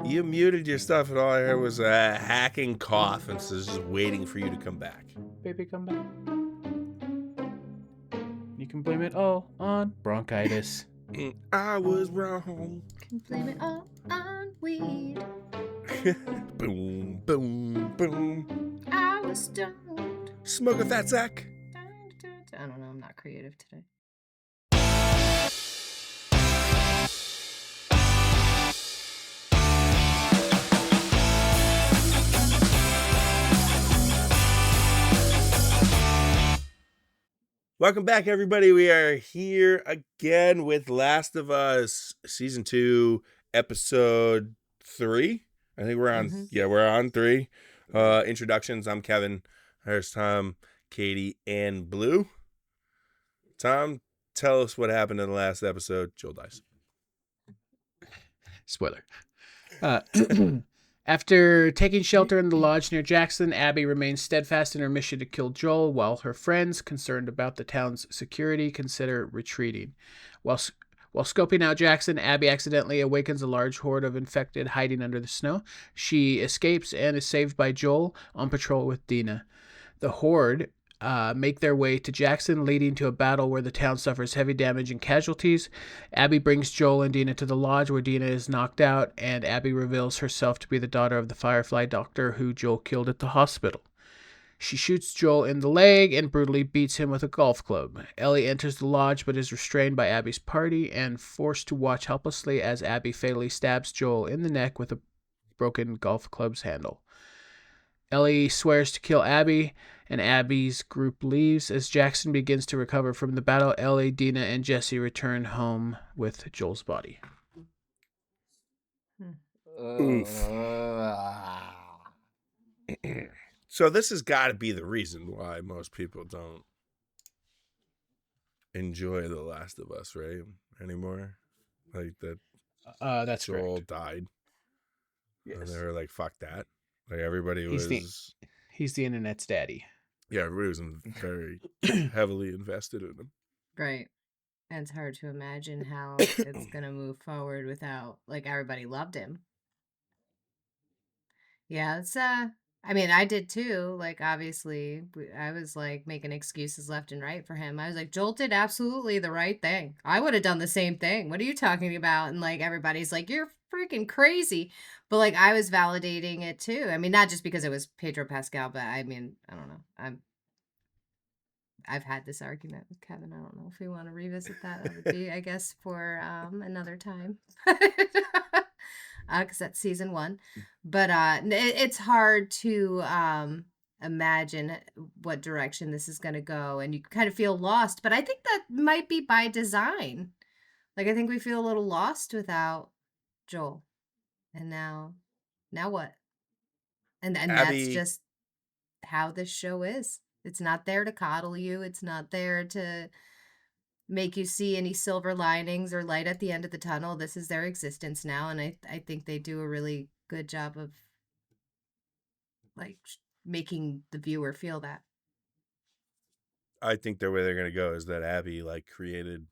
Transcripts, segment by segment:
You muted your stuff, and all I heard was a hacking cough, and so just waiting for you to come back. Baby, come back. You can blame it all on bronchitis. I was wrong. Can blame it all on weed. Boom, boom, boom. I was stoned. Smoke a fat sack. I don't know. I'm not creative today. Welcome back, everybody. We are here again with Last of Us Season 2, Episode 3. I think we're on, we're on 3. Introductions. I'm Kevin. There's Tom, Katie, and Blue. Tom, tell us what happened in the last episode. Joel dies. Spoiler. After taking shelter in the lodge near Jackson, Abby remains steadfast in her mission to kill Joel, while her friends, concerned about the town's security, consider retreating. While scoping out Jackson, Abby accidentally awakens a large horde of infected hiding under the snow. She escapes and is saved by Joel on patrol with Dina. The horde make their way to Jackson, leading to a battle where the town suffers heavy damage and casualties. Abby brings Joel and Dina to the lodge, where Dina is knocked out, and Abby reveals herself to be the daughter of the Firefly doctor who Joel killed at the hospital. She shoots Joel in the leg and brutally beats him with a golf club. Ellie enters the lodge but is restrained by Abby's party and forced to watch helplessly as Abby fatally stabs Joel in the neck with a broken golf club's handle. Ellie swears to kill Abby, and Abby's group leaves. As Jackson begins to recover from the battle, Ellie, Dina, and Jesse return home with Joel's body. Oof. So this has got to be the reason why most people don't enjoy The Last of Us, right? Anymore? Like that That's Joel correct. died. Yes. And they were like, fuck that. Like everybody He's the internet's daddy. Yeah, everybody was very heavily invested in him. Right. And it's hard to imagine how it's going to move forward without, like, everybody loved him. Yeah, it's, I mean, I did too. Like, obviously, I was like making excuses left and right for him. I was like, Joel did absolutely the right thing. I would have done the same thing. What are you talking about? And like, everybody's like, you're freaking crazy. But like, I was validating it too. I mean, not just because it was Pedro Pascal, but I mean, I don't know. I've had this argument with Kevin. I don't know if we want to revisit that. That would be, I guess, for another time. Because that's season 1. But it's hard to imagine what direction this is going to go. And you kind of feel lost. But I think that might be by design. Like, I think we feel a little lost without Joel. And now what? And Abby, that's just how this show is. It's not there to coddle you. It's not there to make you see any silver linings or light at the end of the tunnel. This is their existence now, and I think they do a really good job of like making the viewer feel that. I think the way they're gonna go is that Abby like created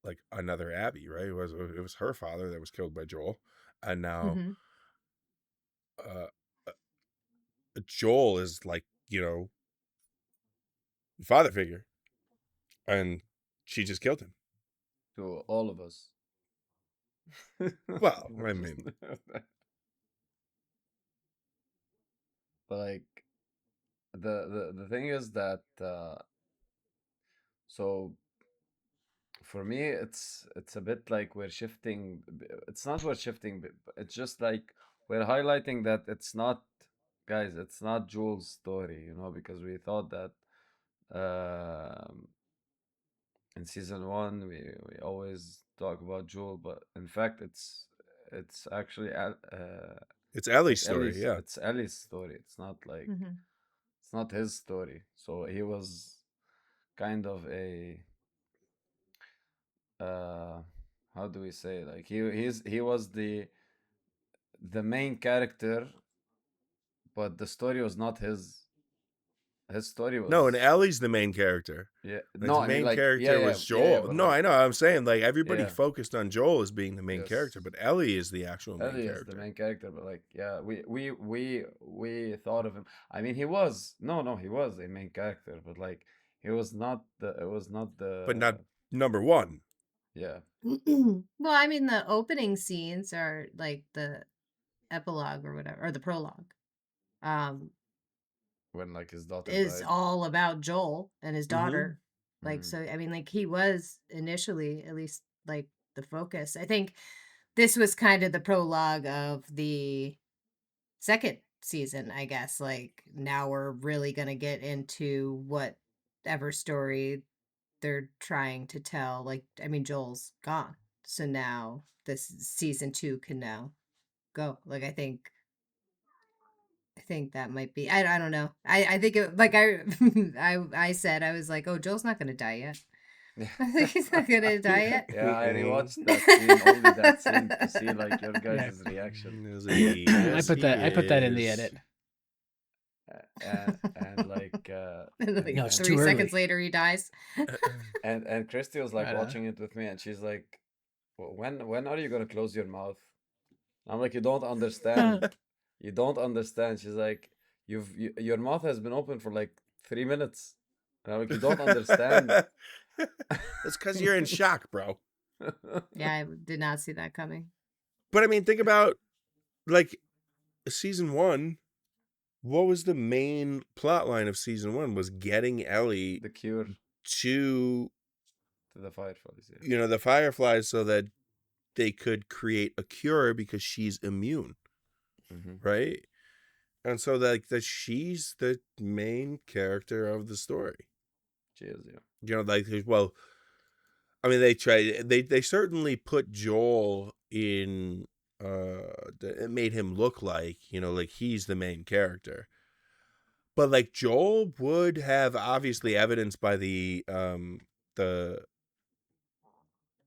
like another Abby, right? It was her father that was killed by Joel, and now Joel is like, father figure, and she just killed him. To all of us. Well, I mean, but like the thing is that so for me it's a bit like we're shifting. It's not we're shifting, but it's just like we're highlighting that it's not, guys, it's not Joel's story, because we thought that in season 1 we always talk about Joel, but in fact it's actually it's Ellie's like story. Yeah, it's Ellie's story. It's not like it's not his story. So he was kind of a how do we say, like he was the main character, but the story was not his. His story No, and was Ellie's the main character. yeah. Like, No, the I mean main like character was Joel. but No, I like know. I'm saying like everybody yeah, focused on Joel as being the main character, yes. but Ellie is the actual main Ellie is the character. main character, but like yeah, we thought of him. I mean, he was he was a main character, but like he was not the it was not But not the number one. yeah Well, I mean, the opening scenes are like the epilogue or whatever, or the prologue. Um, when like his daughter is died. all about Joel and his Mm-hmm. daughter. Like, Mm, so, I mean, like, he was initially, at least, like, the focus. I think this was kind of the prologue of the second season, I guess. Like, now we're really going to get into whatever story they're trying to tell. Like, I mean, Joel's gone. So now this season 2 can now go. Like, I think that might be. I don't know. I think it, like I said, I was like, oh, Joel's not gonna die yet. yeah. I think he's not gonna die yet. Yeah, I Mm-mm. rewatched that scene, only that scene, to see like your Yeah. guys' reaction. It was a I yes, put that in the is. edit. And like And like No, it's three too seconds early. later, he dies. and Christy was like Right, watching it with me, and she's like, when are you gonna close your mouth?" I'm like, "You don't understand. You don't understand." She's like, your mouth has been open for like 3 minutes." And I'm like, "You don't understand." That's because you're in shock, bro. Yeah, I did not see that coming. But I mean, think about like season 1. What was the main plot line of season 1? Was getting Ellie The cure to to the fireflies. Yeah. the Fireflies so that they could create a cure because she's immune, Mm-hmm. right? And so that she's the main character of the story. She is, yeah. Like, well, I mean, they certainly put Joel in it made him look like, like he's the main character. But like Joel would have obviously evidenced by the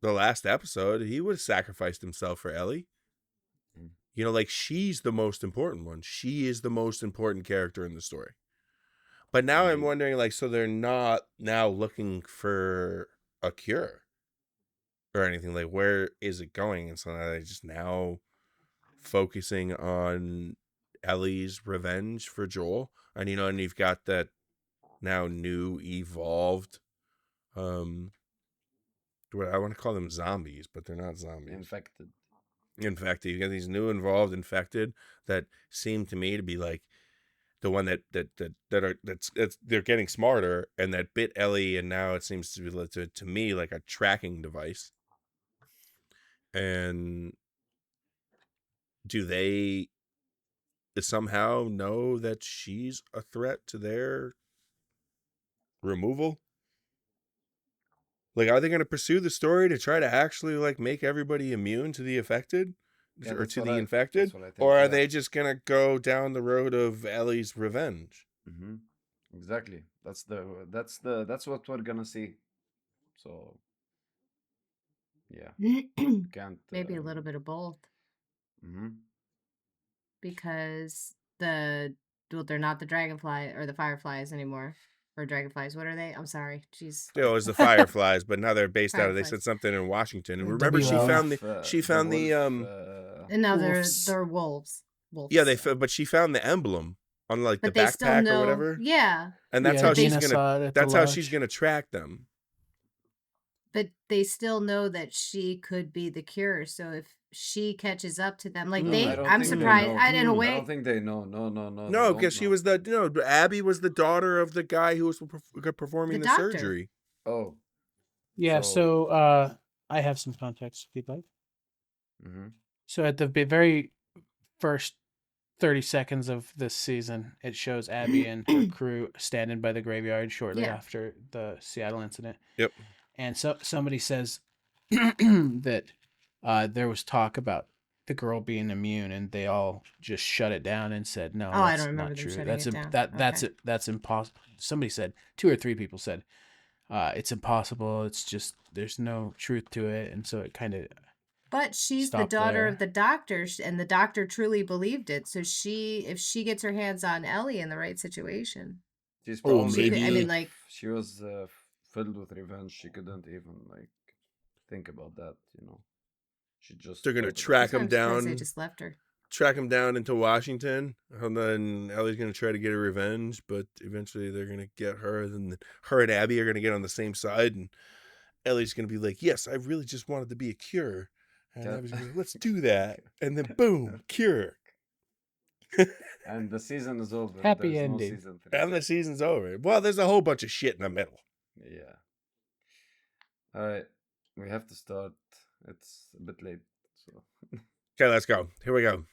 last episode, he would have sacrificed himself for Ellie. Mm. Like she's the most important one. She is the most important character in the story. But now I'm wondering, like, so they're not now looking for a cure or anything. Like, where is it going? And so now they're just now focusing on Ellie's revenge for Joel. And and you've got that now new evolved what I want to call them zombies, but they're not zombies. Infected. You got these new involved infected that seem to me to be like the one that's they're getting smarter and that bit Ellie, and now it seems to be to me like a tracking device. And do they somehow know that she's a threat to their removal? Like, are they going to pursue the story to try to actually like make everybody immune to the affected or to the infected, or are they just going to go down the road of Ellie's revenge? Mm-hmm. Exactly. That's what we're gonna see. So yeah, can't Maybe a little bit of both. Mm-hmm. Because they're not the dragonfly or the fireflies anymore. Or dragonflies. What are they? I'm sorry. Jeez. It was the Fireflies, but now they're based out of. They Fireflies. said something in Washington. And The remember, she WO. found the And now Wolves. they're wolves. Wolves. yeah, but she found the emblem on like But the they still backpack know. or whatever, Yeah. and that's Yeah, how Gina she's saw it gonna. at the That's how she's lodge. gonna track them. But they still know that she could be the cure. So if she catches up to them, like No, they, I don't I'm think they surprised. know. In a I way, don't think they know. No, they No, don't because she know. was Abby was the daughter of the guy who was performing The the doctor. surgery. Oh, Yeah, so I have some context if you'd like. Mm-hmm. So at the very first 30 seconds of this season, it shows Abby and her crew standing by the graveyard shortly Yeah. after the Seattle incident. Yep. And so somebody says that there was talk about the girl being immune, and they all just shut it down and said, "No, I that's don't remember not them true. shutting That's it down. that's impossible." Somebody said, 2 or 3 people said, "It's impossible. It's just there's no truth to it," and so it kind of. But she's the Stop daughter there. of the doctor, and the doctor truly believed it. So if she gets her hands on Ellie in the right situation. She's Oh, probably She could, I maybe. mean, like, she was filled with revenge. She couldn't even like think about that. She just They're gonna thought about track that's it. what him I'm surprised they down. just left her. Track him down into Washington, and then Ellie's gonna try to get her revenge, but eventually they're gonna get her. Then her and Abby are gonna get on the same side, and Ellie's gonna be like, "Yes, I really just wanted to be a cure," and Cat- Abby's gonna be like, "Let's do that," and then boom, cure, And the season is over. Happy There's no ending. season 3. and the season's over. Well, there's a whole bunch of shit in the middle. Yeah. All right. We have to start. It's a bit late. So Okay, let's go. Here we go.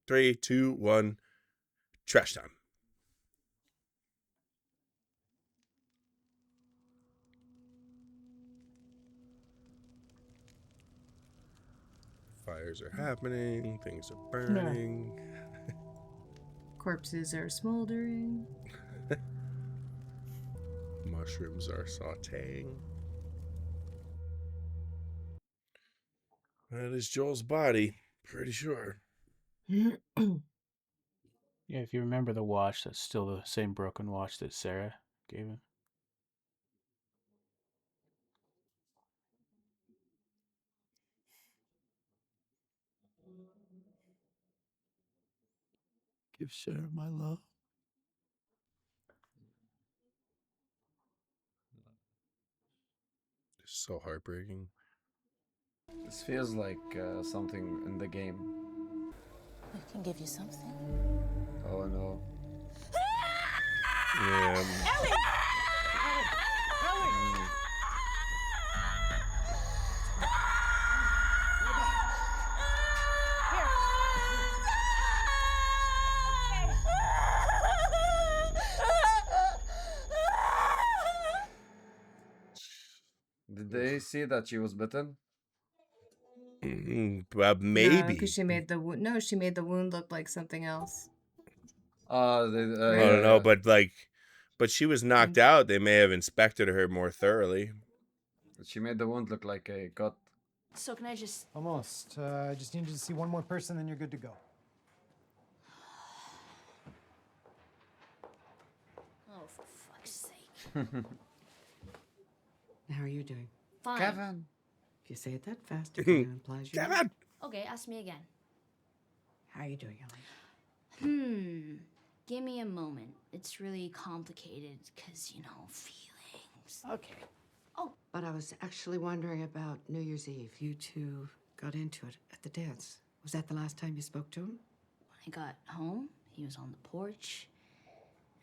3, 2, 1, trash time. Fires are happening. Things are burning. Corpses are smoldering. Mushrooms are sauteing. That is Joel's body. Pretty sure. Yeah, if you remember the watch, that's still the same broken watch that Sarah gave him. Give Sarah my love. It's so heartbreaking. this feels like something in the game. I can give you something. Oh no. Yeah. Did they see that she was bitten? Well, No, maybe. because she made the wound. No, she made the wound look like something else. I Right? don't know, but she was knocked out. They may have inspected her more thoroughly. She made the wound look like a cut. So can I just... Almost. I just need you to see one more person, then you're good to go. Oh, for fuck's sake. How are you doing? Fine. Kevin. If you say it that fast, it kind of implies you. Kevin! Okay, ask me again. How are you doing, Ellie? Give me a moment. It's really complicated because, feelings. Okay. Oh, but I was actually wondering about New Year's Eve. You two got into it at the dance. Was that the last time you spoke to him? When I got home, he was on the porch,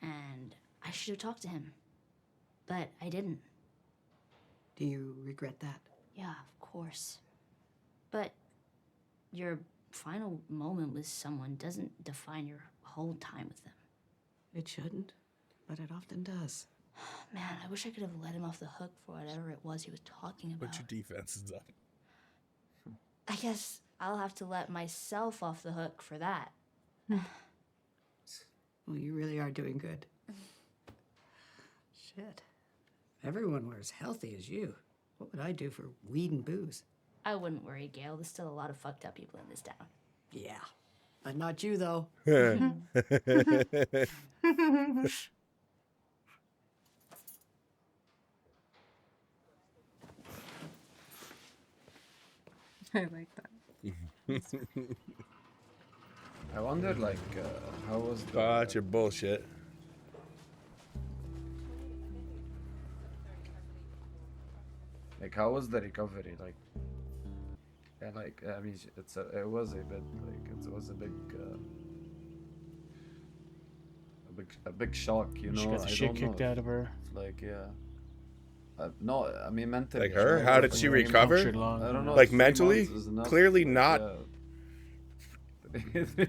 and I should have talked to him. But I didn't. Do you regret that? Yeah, of course. But your final moment with someone doesn't define your whole time with them. It shouldn't, but it often does. Man, I wish I could have let him off the hook for whatever it was he was talking about. Put your defenses up. I guess I'll have to let myself off the hook for that. Well, you really are doing good. Shit. If everyone were as healthy as you, what would I do for weed and booze? I wouldn't worry, Gail. There's still a lot of fucked up people in this town. Yeah. But not you, though. I like that. I wonder, like, how was the... That's your bullshit. Like, how was the recovery? Like, yeah, like, I mean, it was a bit, like, it was a big shock, She got the I shit don't kicked know. out of her. Like, yeah. No, I mean, mentally. Like her? How did she recover? Punctured lung. I don't know. Like, 3 mentally? months is enough, Clearly like, not. yeah.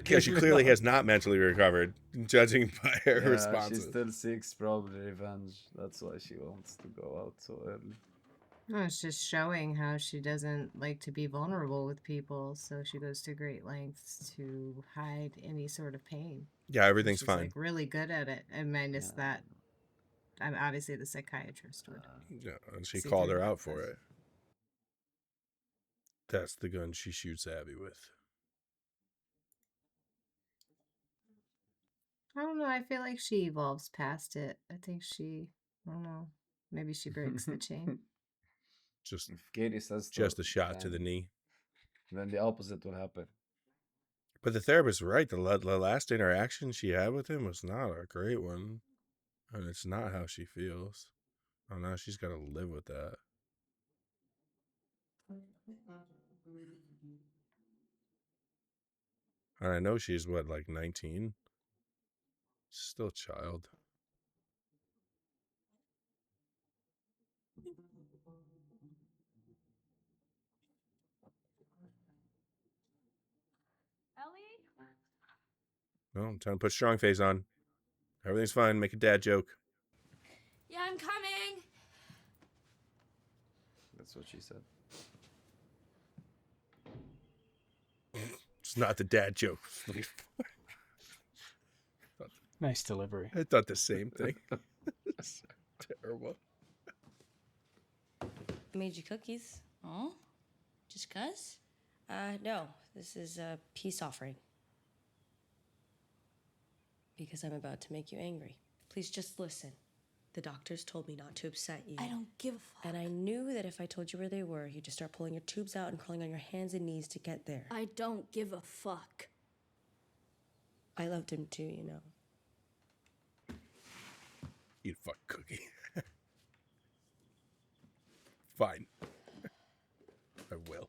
Yeah, she clearly has not mentally recovered, judging by her Yeah, responses. she still seeks probably revenge. That's why she wants to go out so early. No, it's just showing how she doesn't like to be vulnerable with people, so she goes to great lengths to hide any sort of pain. Yeah, everything's She's fine. like really good at it, and minus that, I'm obviously the psychiatrist would. Yeah, and she See called through her that, out for but- it. That's the gun she shoots Abby with. I don't know. I feel like she evolves past it. I think I don't know. Maybe she breaks the chain. Just If Katie says just a shot to the knee. then the opposite will happen. But the therapist was right. The last interaction she had with him was not a great one. And it's not how she feels. Oh, now she's got to live with that. And I know she's, what, like 19? Still a child. Ellie? No, I'm trying to put strong face on. Everything's fine. Make a dad joke. Yeah, I'm coming. That's what she said. It's not the dad joke. Nice delivery. I thought the same thing. It's terrible. I made you cookies. Oh? Just 'cause? No. This is a peace offering. Because I'm about to make you angry. Please just listen. The doctors told me not to upset you. I don't give a fuck. And I knew that if I told you where they were, you'd just start pulling your tubes out and crawling on your hands and knees to get there. I don't give a fuck. I loved him too, you know. Eat a fucking cookie. Fine. I will.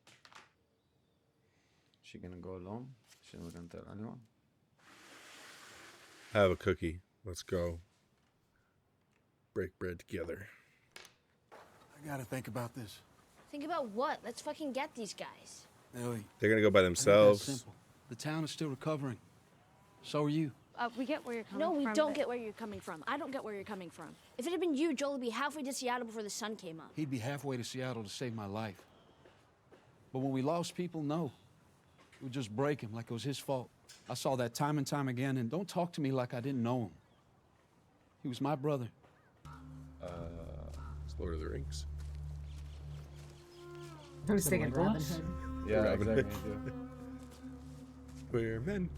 She gonna go alone? She not gonna tell anyone? Have a cookie. Let's go. Break bread together. I gotta think about this. Think about what? Let's fucking get these guys. Ellie, They're going to go by I think that's themselves. simple. The town is still recovering. So are you. We get where you're coming No, from. we don't but- get where you're coming from. I don't get where you're coming from. If it had been you, Joel would be halfway to Seattle before the sun came up. He'd be halfway to Seattle to save my life. But when we lost people, no. It would just break him like it was his fault. I saw that time and time again, and don't talk to me like I didn't know him. He was my brother. It's Lord of the Rings. I was thinking Robin Legolas? Hood. Yeah, Robin. exactly. Yeah. We're men.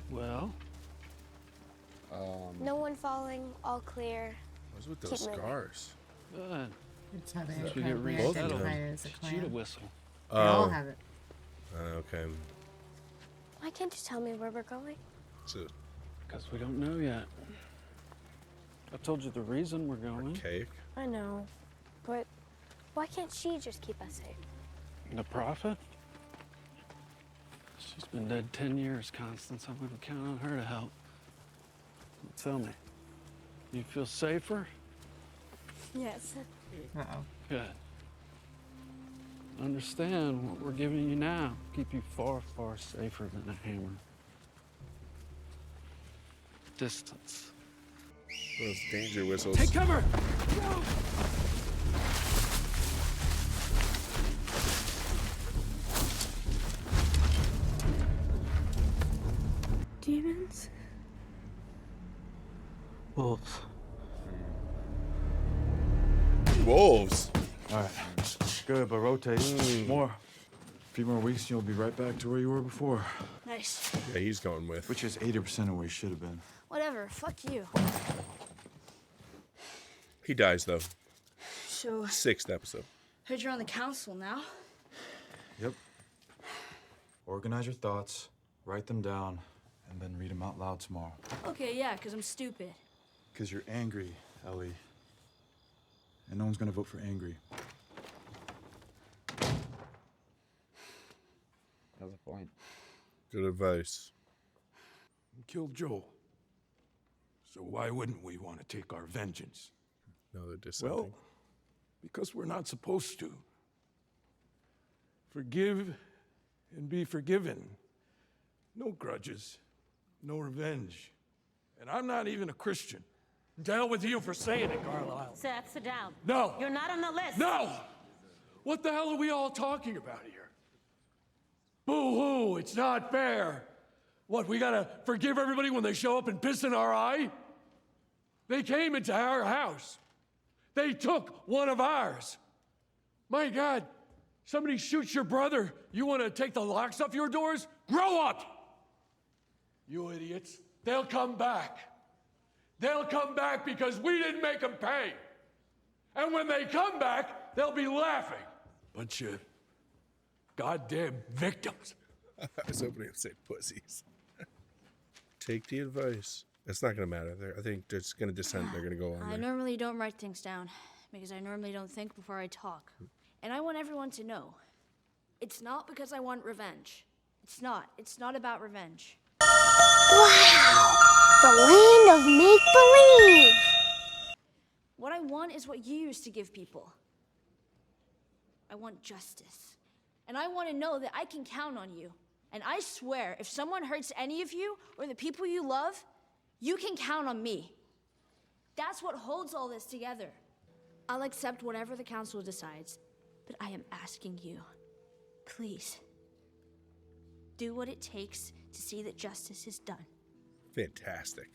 Well, No one falling, all clear. What's with those Keep moving. scars? good. It's how they we get Both of them. identify as a Cheetah clan. whistle. They all Oh, have it. okay. Why can't you tell me where we're going? It's Because we don't know yet. I told you the reason we're going. archaic. I know, but why can't she just keep us safe? The prophet? She's been dead 10 years, Constance. I'm gonna count on her to help. Tell me, you feel safer? Yes. Uh-oh. Good. Understand what we're giving you now. Keep you far, far safer than a hammer. Distance. Those danger whistles. Take cover! Demons? Wolves. Wolves. All right. Good, but rotate. More. A few more weeks, and you'll be right back to where you were before. Nice. Yeah, he's going with. Which is 80% of where you should have been. Whatever. Fuck you. He dies, though. So, 6th episode. heard you're on the council now. Yep. Organize your thoughts, write them down, and then read them out loud tomorrow. Okay, yeah, because I'm stupid. Because you're angry, Ellie. And no one's gonna vote for angry. That's a point. Good advice. Killed Joel. So why wouldn't we want to take our vengeance? No, they did Well, something. because we're not supposed to. Forgive and be forgiven. No grudges, no revenge. And I'm not even a Christian. To hell with you for saying it, Carlisle. Seth, sit down. No! You're not on the list. No! What the hell are we all talking about here? Boo-hoo, it's not fair. What, we gotta forgive everybody when they show up and piss in our eye? They came into our house. They took one of ours. My God, somebody shoots your brother. You want to take the locks off your doors? Grow up! You idiots. They'll come back. They'll come back because we didn't make them pay. And when they come back, they'll be laughing. Bunch of goddamn victims. I was hoping to say pussies. Take the advice. It's not going to matter. I think they're just going to dissent. They're going to go on I there. normally don't write things down because I normally don't think before I talk. And I want everyone to know. It's not because I want revenge. It's not. It's not about revenge. Wow! The land of make-believe! What I want is what you used to give people. I want justice. And I want to know that I can count on you. And I swear, if someone hurts any of you or the people you love, you can count on me. That's what holds all this together. I'll accept whatever the council decides, but I am asking you, please, do what it takes to see that justice is done. Fantastic.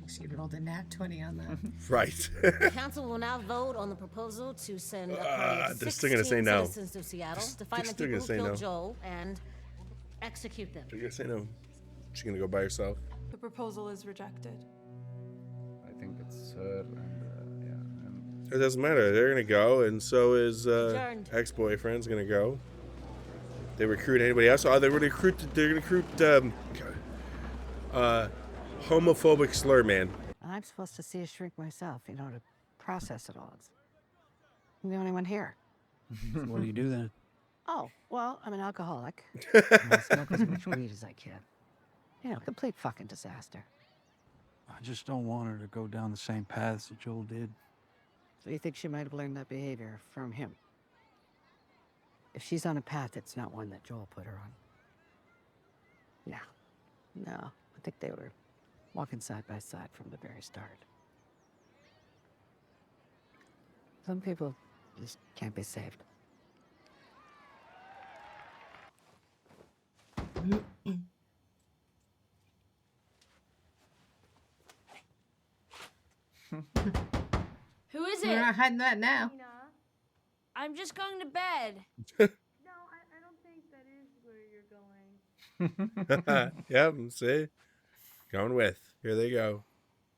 She rolled a nat 20 on that. Right. The council will now vote on the proposal to send a party of they're still 16 gonna say no. citizens to Seattle to They're find the still people gonna who say killed no. Joel and execute them. You're going to say no. She's going to go by herself. The proposal is rejected. I think it's her and yeah. And It doesn't matter. They're going to go, and so is Adjourned. ex-boyfriend's going to go. They recruit anybody else. Oh, they're going to recruit homophobic slur man. I'm supposed to see a shrink myself, to process it all. I'm the only one here. What do you do then? Oh, well, I'm an alcoholic. I smoke as much weed as I can. Complete fucking disaster. I just don't want her to go down the same paths that Joel did. So you think she might have learned that behavior from him? If she's on a path, it's not one that Joel put her on. No. I think they were walking side by side from the very start. Some people just can't be saved. Who is You're it? not hiding that now. I'm just going to bed. No, I don't think that is where you're going. Yep, see? Going with. Here they go.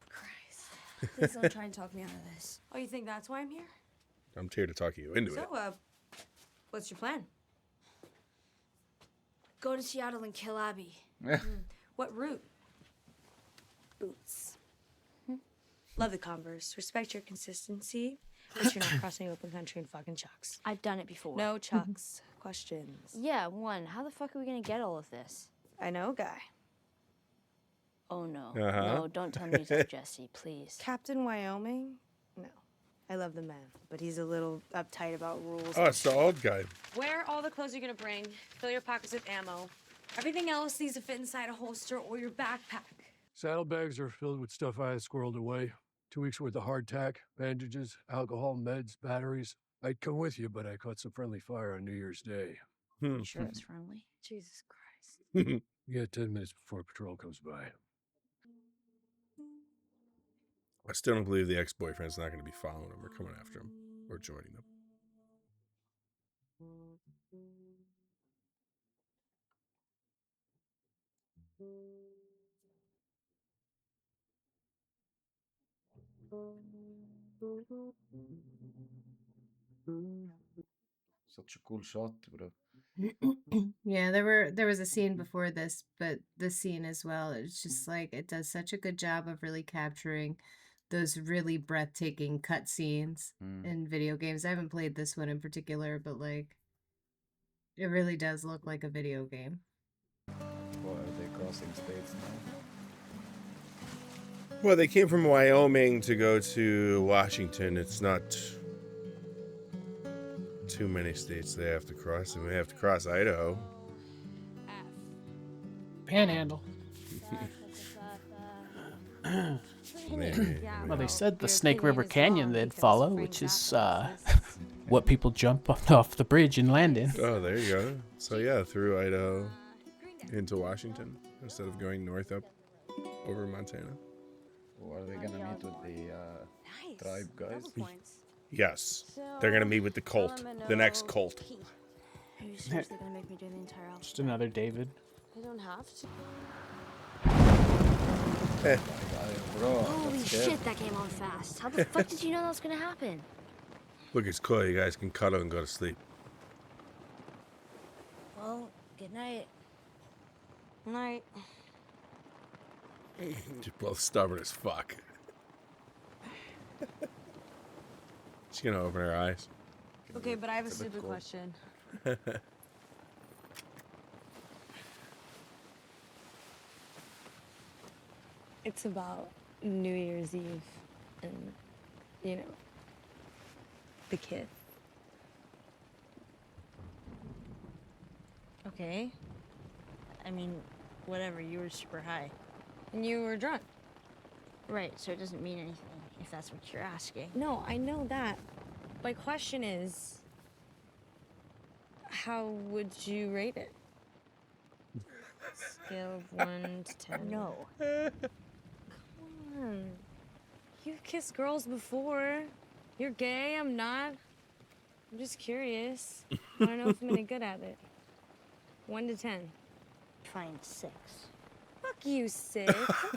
Christ. Please don't try and talk me out of this. Oh, you think that's why I'm here? I'm here to talk you into it. So, what's your plan? Go to Seattle and kill Abby. What route? Boots. Love the Converse. Respect your consistency. But you're not crossing open country in fucking Chucks. I've done it before. No Chucks. Questions. Yeah, one. How the fuck are we gonna get all of this? I know a guy. Oh no. Uh-huh. No, don't tell me to tell Jesse, please. Captain Wyoming? No. I love the man, but he's a little uptight about rules. Oh, it's the old guy. Wear all the clothes you're gonna bring. Fill your pockets with ammo. Everything else needs to fit inside a holster or your backpack. Saddlebags are filled with stuff I had squirreled away. 2 weeks worth of hardtack, bandages, alcohol, meds, batteries. I'd come with you, but I caught some friendly fire on New Year's Day. You sure it's friendly? Jesus Christ. You got 10 minutes before patrol comes by. I still don't believe the ex-boyfriend's not going to be following him or coming after him or joining them. such a cool shot, bro. Yeah, there was a scene before this, but this scene as well, it's just like it does such a good job of really capturing those really breathtaking cutscenes in video games. I haven't played this one in particular, but like it really does look like a video game. What, are they crossing states now? Well, they came from Wyoming to go to Washington. It's not too many states they have to cross. They may have to cross Idaho. Panhandle. Maybe. Well, they said the Snake River Canyon they'd follow, which is what people jump off the bridge and land in. Oh, there you go. So yeah, through Idaho into Washington instead of going north up over Montana. Or are they gonna meet with the tribe guys? Yes, they're gonna meet with the cult, the next cult. Are you seriously gonna make me do the entire alphabet? Just another David. I don't have to. Bro, Holy that's good. shit, that came on fast. How the fuck did you know that was gonna happen? Look, it's cool. You guys can cuddle and go to sleep. Well, good night. Night. You're both stubborn as fuck. She's gonna open her eyes. Okay, but I have a It's a bit stupid cold. question. It's about New Year's Eve and, you know, the kid. Okay. I mean, whatever, you were super high. And you were drunk. Right, so it doesn't mean anything, if that's what you're asking. No, I know that. My question is, how would you rate it? Scale of 1 to 10. No. Come on. You've kissed girls before. You're gay, I'm not. I'm just curious. I want to know if I'm any good at it. 1 to 10. Fine, 6. Fuck you, 6.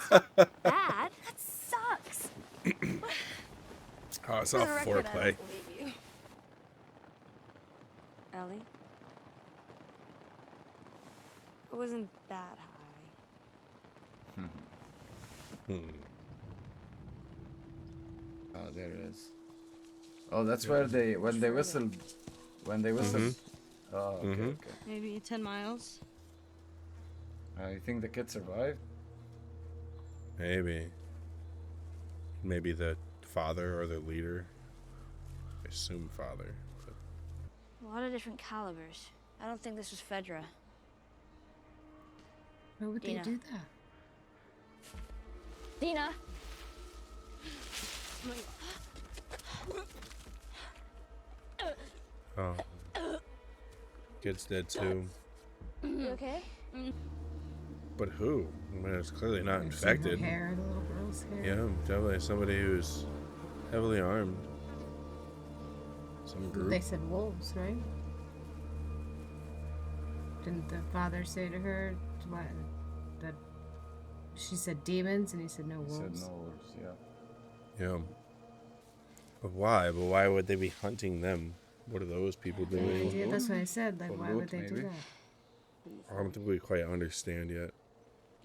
Bad? That sucks. Oh, it's For all the record, I foreplay. don't believe you. Ellie? I wasn't that high. Oh, there it is. Oh, that's where they when they whistled. When they whistled. Oh, okay, okay. Maybe 10 miles. You think the kid survived? Maybe the father or the leader. I assume father. But... A lot of different calibers. I don't think this was Fedra. Why would Dina. they do that? Dina! Oh, kid's dead too. You okay? But who? I mean, it's clearly not I've seen her infected. hair, the little girl's hair. Yeah, definitely somebody who's heavily armed. Some group. They said wolves, right? Didn't the father say to her what, that she said demons and he said no He wolves? said no wolves, yeah. Yeah. But why? But why would they be hunting them? What are those people No doing? idea. That's what I said. Like, For why loot, would they do maybe? that? I don't think we quite understand yet.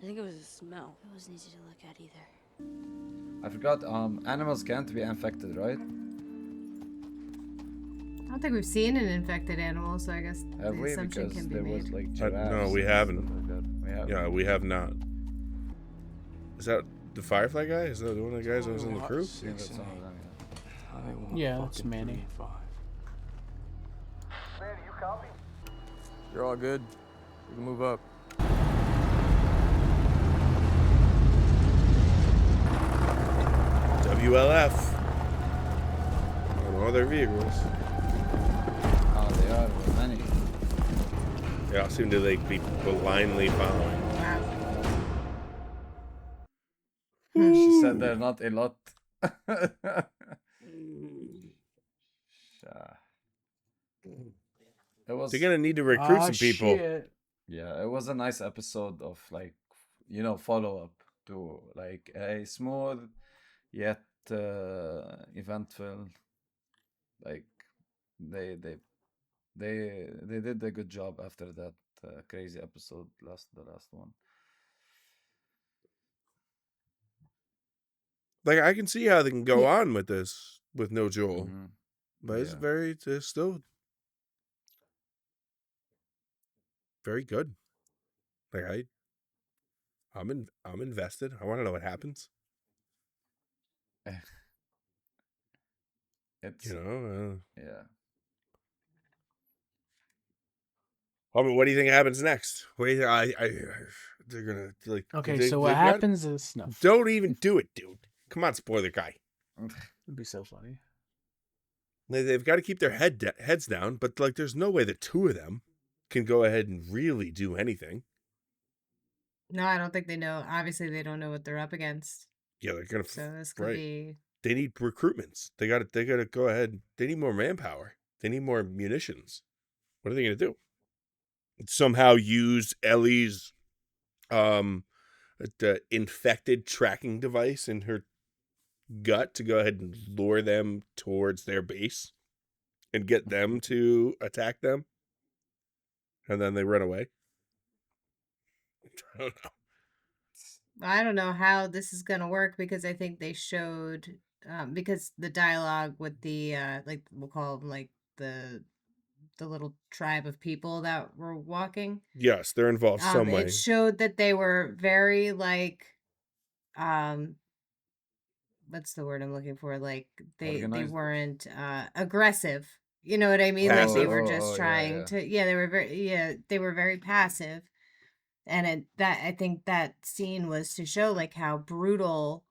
I think it was a smell. It wasn't easy to look at either. I forgot. Animals can't be infected, right? I don't think we've seen an infected animal, so I guess Have the we? assumption Because can be there made. was like No, giraffes we and haven't. stuff like that. We haven't. Yeah, we have not. Is that the Firefly guy? Is that one of the guys that was in the crew? I think that's one of them, yeah. Yeah, that's Manny. Manny, you copy? You're all good. We can move up. WLF. On all their vehicles. Oh, they are. Well, many. They all seem to like be blindly following. She said they're not a lot. It was. They're gonna need to recruit some people. Shit. Yeah, it was a nice episode of like, follow up to like a smooth yet eventful. Like they did a good job after that crazy episode the last one. Like I can see how they can go on with this with no Joel, Mhm. but it's Yeah. it's still very good. Like I'm invested. I want to know what happens. It's Yeah. yeah. I mean, what do you think happens next? What do you think? They're gonna like. Okay, they- so what they've got- happens is no. Don't even do it, dude. Come on, spoiler guy. It'd be so funny. They've got to keep their heads down, but like, there's no way the two of them can go ahead and really do anything. No, I don't think they know. Obviously, they don't know what they're up against. Yeah, they're gonna. So this could be. They need recruitments. They got to go ahead. They need more manpower. They need more munitions. What are they gonna do? Somehow use Ellie's infected tracking device in her gut to go ahead and lure them towards their base and get them to attack them, and then they run away. I don't know. I don't know how this is gonna work because I think they showed because the dialogue with the like we'll call them like the little tribe of people that were walking. Yes, they're involved some It way. showed that they were very like um what's the word I'm looking for? Like they Organized? weren't aggressive. You know what I mean? Like they Passive? were just Yeah, trying yeah. to they were very passive. And I think that scene was to show like how brutal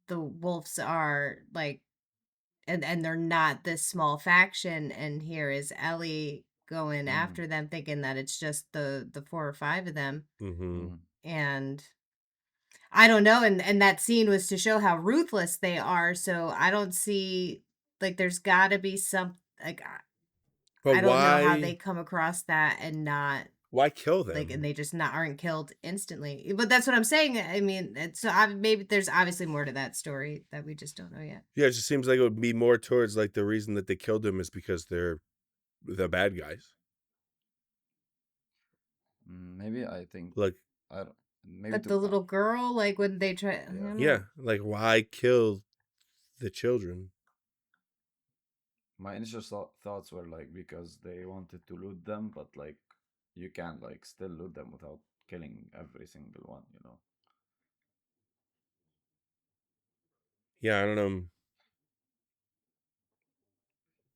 the wolves are, like, and they're not this small faction, and here is Ellie going Mm-hmm. after them thinking that it's just the 4 or 5 of them. Mm-hmm. And I don't know, and that scene was to show how ruthless they are, so I don't see like there's got to be some like But I don't know how they why come across that and not kill like, and them? they just not aren't killed instantly. But that's what I'm saying. I mean, it's so maybe there's obviously more to that story that we just don't know yet. Yeah, it just seems like it would be more towards like the reason that they killed him is because they're the bad guys. Maybe I think Like, I don't. Maybe But to the little girl, like when they try, I don't yeah, know. like why kill the children? my initial thoughts were like because they wanted to loot them, but like you can't like still loot them without killing every single one, you know. Yeah, I don't know.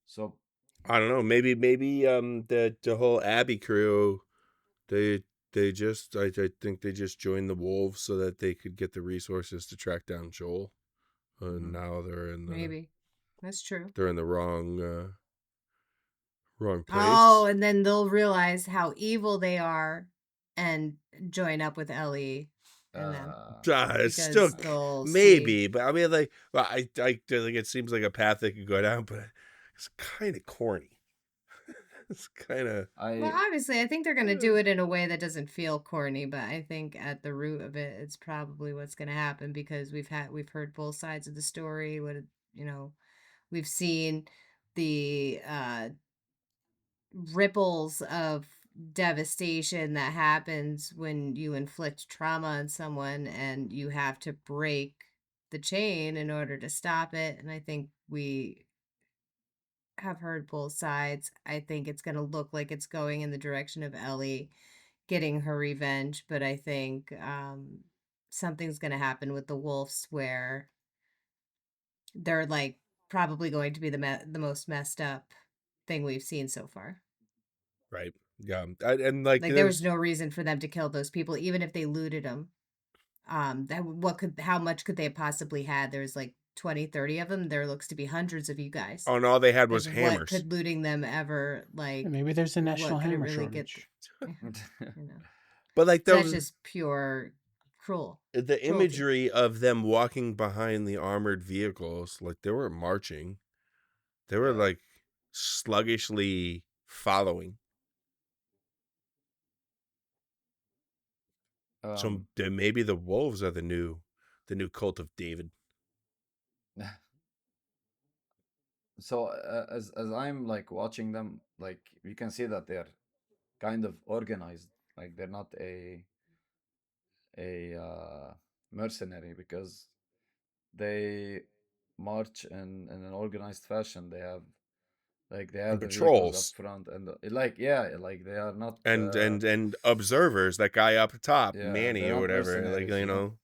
So I don't know. Maybe the whole Abbey crew, they just I think they just joined the wolves so that they could get the resources to track down Joel. And now Maybe that's true. they're in the wrong Oh, place. and then they'll realize how evil they are and join up with Ellie and them It's still because they'll see. maybe, but I mean, like, well, I like it seems like a path they could go down, but it's kind of corny. It's kind of Well, obviously, I think they're going to do it in a way that doesn't feel corny, but I think at the root of it, it's probably what's going to happen because we've heard both sides of the story. You know, we've seen the ripples of devastation that happens when you inflict trauma on someone and you have to break the chain in order to stop it. And I think we have heard both sides. I think it's going to look like it's going in the direction of Ellie getting her revenge, but I think something's going to happen with the wolves where they're like probably going to be the most messed up thing we've seen so far. right. Yeah, and like Like there was no reason for them to kill those people, even if they looted them. How much could they have possibly had? There's like 20, 30 of them. There looks to be hundreds of you guys. Oh, and all they had Like was what hammers. could looting them ever like? Maybe there's a national what could it hammer really shortage. get? You know, But like so that's those, just pure cruel. the cruelty. imagery of them walking behind the armored vehicles, like they weren't marching, they were like sluggishly following. So maybe the wolves are the new cult of David. So as I'm like watching them, like you can see that they're kind of organized. Like they're not a mercenary because they march in an organized fashion. They have And the vehicles up patrols. front and like like they are not And observers, that guy up top, yeah, Manny they're or not whatever, like mercenaries, you you know.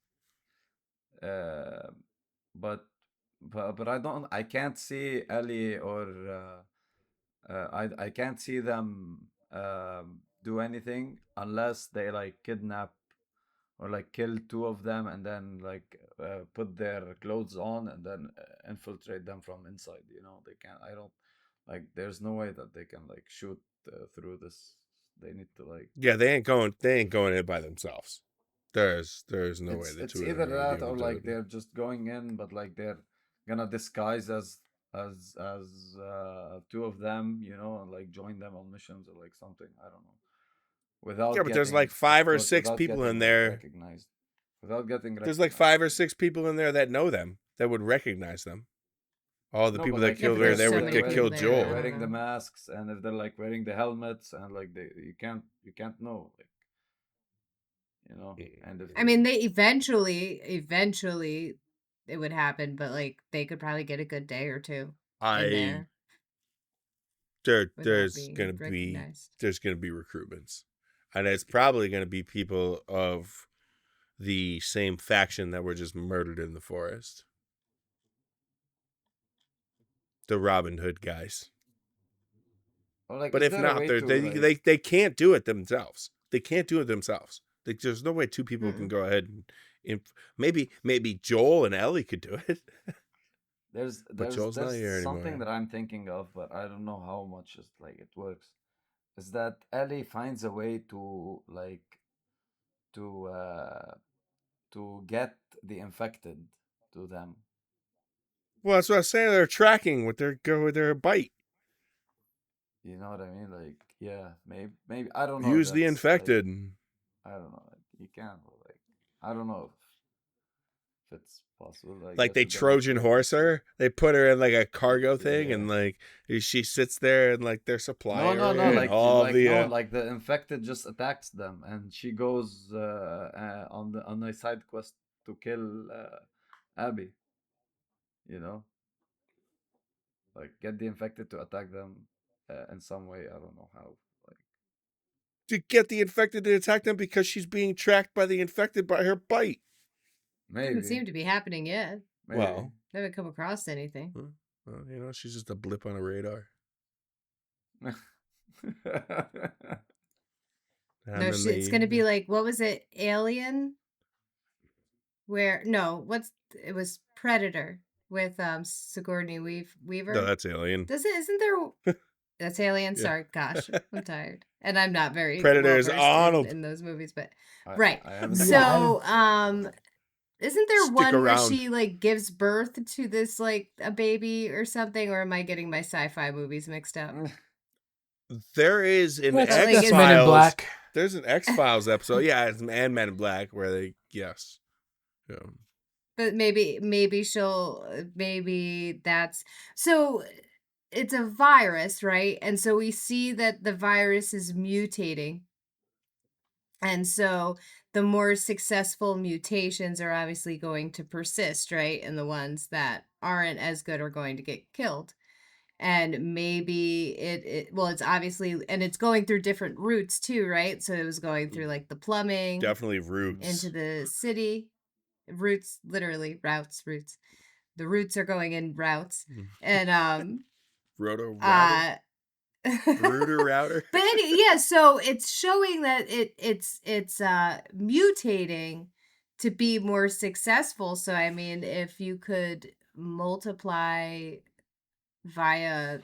know. Uh, but I can't see Ellie or I can't see them do anything unless they like kidnap or like kill 2 of them and then like put their clothes on and then infiltrate them from inside. You know, they can't. I don't like. There's no way that they can like shoot through this. They need to like. Yeah, they ain't going in by themselves. There's no way the It's two of them either are gonna be that able or to do like it. they're just going in, but like they're gonna disguise as 2 of them, you know, and like join them on missions or like something. I don't know. Yeah, Without but there's getting, like of 5 or course, 6 without people in getting like there. recognized. without getting There's like 5 or 6 people in there that know them, that would recognize them. All the No, people but that like Yeah, killed but her, there's they so were many that people killed there. they're I Joel. don't wearing the know. masks, and if they're like wearing the helmets, and like you can't know, like, you know. And if I mean, they eventually it would happen, but like they could probably get a good day or two in I there without there's being gonna be recognized. recruitments, and it's probably gonna be people of the same faction that were just murdered in the forest. The Robin Hood guys. or like, But is if there a not, way to like? they can't do it themselves. They can't do it themselves. There's no way 2 people can Mm-mm. go ahead and maybe Joel and Ellie could do it. But Joel's not There's here something anymore. that I'm thinking of, but I don't know how much is like it works. Is that Ellie finds a way to like to uh to get the infected to them. Well, that's what I was saying. They're tracking with their bite. You know what I mean? Like, yeah, maybe I don't know. Use the That's like, infected. I don't know. Like, you can, but like, I don't know if it's possible. I Like guess they we're gonna have to Trojan wait and horse see. her. They put her in like a cargo thing, Yeah. and like she sits there and like their supply No, area and like all like the. no, like the infected just attacks them, and she goes on a side quest to kill Abby. You know, like get the infected to attack them in some way. I don't know how. Like To get the infected to attack them because she's being tracked by the infected by her bite. Doesn't maybe, seem to be happening yet. maybe. Well, I haven't come across anything. well, she's just a blip on a radar. And No, then it's gonna be like, what was it, Alien? Where no, it was Predator with Sigourney Weaver. No, that's Alien. Isn't there that's Alien? Yeah. Sorry, gosh, I'm tired. And I'm not very Predator is well versed Arnold. in those movies, but I right. haven't So isn't there Stick one where around. she like gives birth to this like a baby or something, or am I getting my sci-fi movies mixed up? There is an That's Like, X Men in Files. Black. There's an X Files episode. Yeah, it's and Men in Black where they yes. Yeah. But maybe that's so it's a virus, right? And so we see that the virus is mutating. And so the more successful mutations are obviously going to persist, right? And the ones that aren't as good are going to get killed. And maybe it's obviously, and it's going through different routes too, right? So it was going through like the plumbing Definitely roots. into the city. Routes, literally routes. The roots are going in routes. And Roto router. Bruder router. But yeah, so it's showing that it's mutating to be more successful. So I mean, if you could multiply via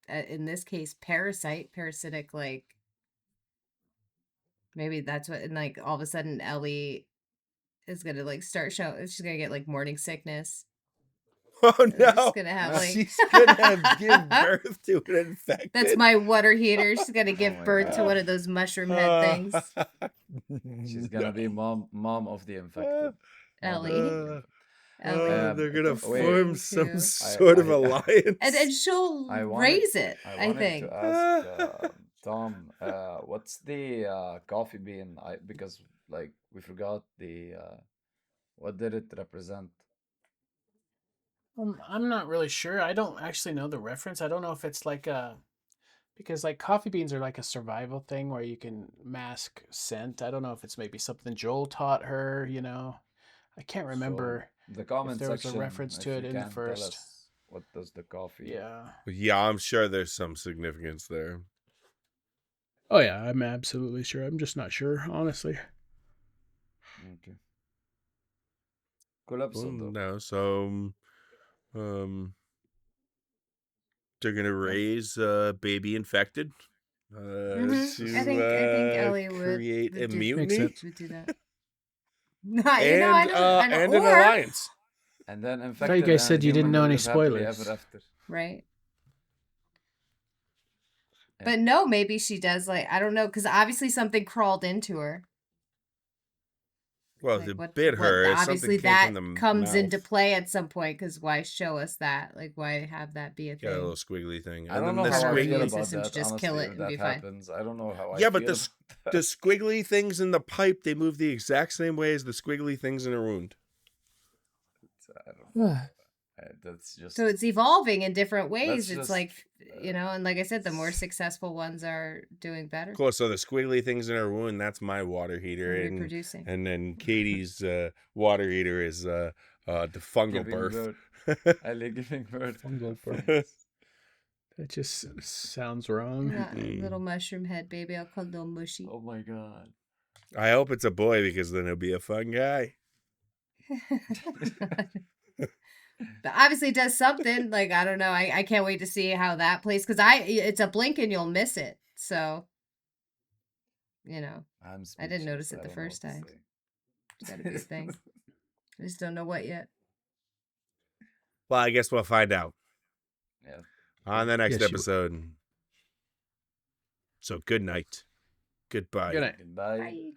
in this case parasitic, like maybe that's what, and like all of a sudden Ellie is gonna like start showing, she's gonna get like morning sickness. Oh She's no! gonna have like She's gonna give birth to an infected. that's my water heater. She's gonna give my birth to God. one of those mushroom head things. She's gonna be mom of the infected. Ellie. They're gonna It's form going some to- sort of alliance. and she'll raise it, I I wanted think. to ask Tom, what's the coffee bean? Because like we forgot the what did it represent? I'm not really sure. I don't actually know the reference. I don't know if it's like because like coffee beans are like a survival thing where you can mask scent. I don't know if it's maybe something Joel taught her, you know. I can't remember The comment if there was section, a reference to if it you in the can tell first. us what does the coffee? Yeah. Yeah, I'm sure there's some significance there. Oh yeah, I'm absolutely sure. I'm just not sure, honestly. Okay. Cool episode though. No, so they're gonna raise baby infected to I think Ellie create would a do, mutiny would do that. No, you know, I don't, and or, an alliance. And then I infected. thought you guys said and you didn't human know will any live happily spoilers. ever after. right? Yeah. But no, maybe she does, like, I don't know, because obviously something crawled into her. Well, Like if what? it bit her, if Obviously, something came that from the comes mouth. into play at some point. Because why show us that? Like, why have that be a Got a thing? little squiggly thing. I And don't then know the how I feel immune squiggly. about system that. should just kill Honestly, it if and that be fine. happens, I don't know how I Yeah, but feel the about the that. squiggly things in the pipe, they move the exact same way as the squiggly things in a wound. I don't know. That's just. So it's evolving in different ways. Let's It's just. like, and like I said, the more successful ones are doing better Cool. So the squiggly things in her wound, that's my water heater, and and reproducing. then Katie's water heater is the fungal Giving birth. I like giving birth. Fungal birth. That just sounds wrong. Little mushroom head baby. I'll call little mushy. Oh my god. I hope it's a boy because then he'll be a fun guy. But obviously it does something. Like, I don't know. I can't wait to see how that plays. Because it's a blink and you'll miss it. So, I didn't notice it the first time. It's gotta be a thing. I just don't know what yet. Well, I guess we'll find out. Yeah. On the next Yes, you will. episode. So good night. Goodbye. Good night. Goodbye. Bye.